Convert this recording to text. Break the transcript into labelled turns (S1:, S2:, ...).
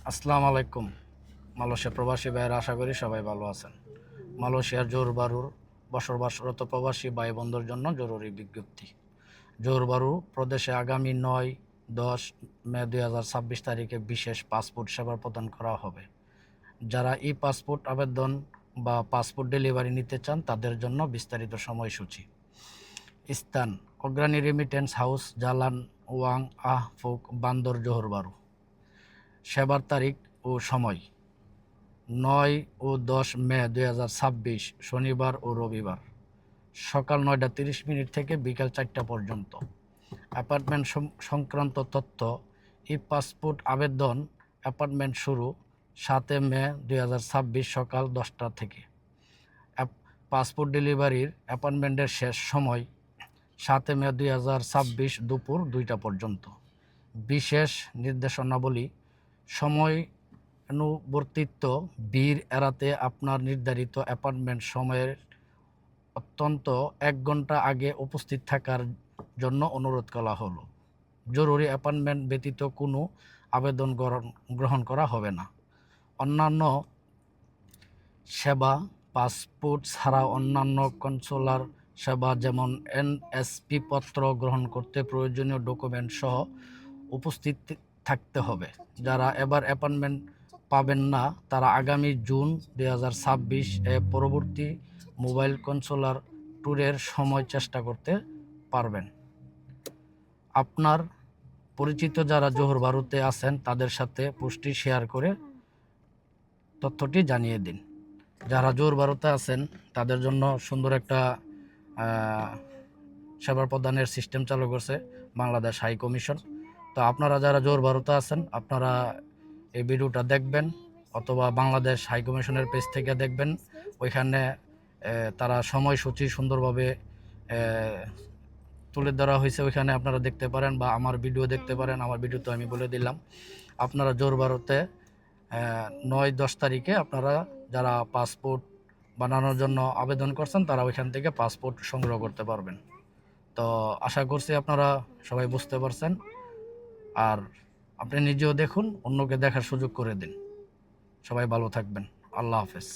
S1: আসসালামু আলাইকুম। মালয়েশিয়া প্রবাসী ভাইয়েরা, আশা করি সবাই ভালো আছেন। মালয়েশিয়ার জোহর বারুর বসবাসরত প্রবাসী ভাই বোনদের জন্য জরুরি বিজ্ঞপ্তি। জোহর বারু প্রদেশে আগামী ৯-১০ মে ২০২৬ তারিখে বিশেষ পাসপোর্ট সেবা প্রদান করা হবে। যারা ই পাসপোর্ট আবেদন বা পাসপোর্ট ডেলিভারি নিতে চান তাদের জন্য বিস্তারিত সময়সূচি। স্থান: অগ্রণী রেমিটেন্স হাউস, জালান ওয়াং আহ ফুক, বান্দর, জোহর বারু। সেবার তারিখ ও সময়: ৯ ও ১০ মে ২০২৬ শনিবার ও রবিবার, সকাল ৯টা ৩০ মিনিট থেকে বিকাল ৪টা পর্যন্ত। অ্যাপার্টমেন্ট সংক্রান্ত তথ্য: ই পাসপোর্ট আবেদন অ্যাপার্টমেন্ট শুরু ৭ মে ২০২৬ সকাল 10টা থেকে। পাসপোর্ট ডেলিভারির অ্যাপার্টমেন্টের শেষ সময় ৭ মে ২০২৬ দুপুর ২টা পর্যন্ত। বিশেষ নির্দেশনাবলী: সময় অনুবর্তিত ভিড় এড়াতে আপনার নির্ধারিত অ্যাপয়েন্টমেন্ট সময়ের অত্যন্ত ১ ঘন্টা আগে উপস্থিত থাকার জন্য অনুরোধ করা হলো। জরুরি অ্যাপয়েন্টমেন্ট ব্যতীত কোনো আবেদন গ্রহণ করা হবে না। অন্যান্য সেবা: পাসপোর্ট ছাড়া অন্যান্য কনসুলার সেবা যেমন এনএসপি পত্র গ্রহণ করতে প্রয়োজনীয় ডকুমেন্ট সহ উপস্থিত থাকতে হবে। যারা এবার অ্যাপয়েন্টমেন্ট পাবেন না তারা আগামী জুন ২০২৬ এ পরবর্তী মোবাইল কনসুলার ট্যুরের সময় চেষ্টা করতে পারবেন। আপনার পরিচিত যারা জোহর বারুতে আছেন তাদের সাথে পোস্টটি শেয়ার করে তথ্যটি জানিয়ে দিন। যারা জোহর বারুতে আছেন তাদের জন্য সুন্দর একটা সেবা প্রদানের সিস্টেম চালু করছে বাংলাদেশ হাই কমিশন। তো আপনারা যারা জোহর বারুতে আছেন আপনারা এই ভিডিওটা দেখবেন, অথবা বাংলাদেশ হাই কমিশনের পেজ থেকে দেখবেন। ওইখানে তারা সময়সূচি সুন্দরভাবে তুলে ধরা হয়েছে, ওইখানে আপনারা দেখতে পারেন বা আমার ভিডিও দেখতে পারেন। আমার ভিডিও তো আমি বলে দিলাম। আপনারা জোহর বারুতে ৯-১০ তারিখে আপনারা যারা পাসপোর্ট বানানোর জন্য আবেদন করছেন তারা ওইখান থেকে পাসপোর্ট সংগ্রহ করতে পারবেন। তো আশা করছি আপনারা সবাই বুঝতে পারছেন। আর আপনি নিজেও দেখুন, অন্যকে দেখার সুযোগ করে দিন। সবাই ভালো থাকবেন। আল্লাহ হাফেজ।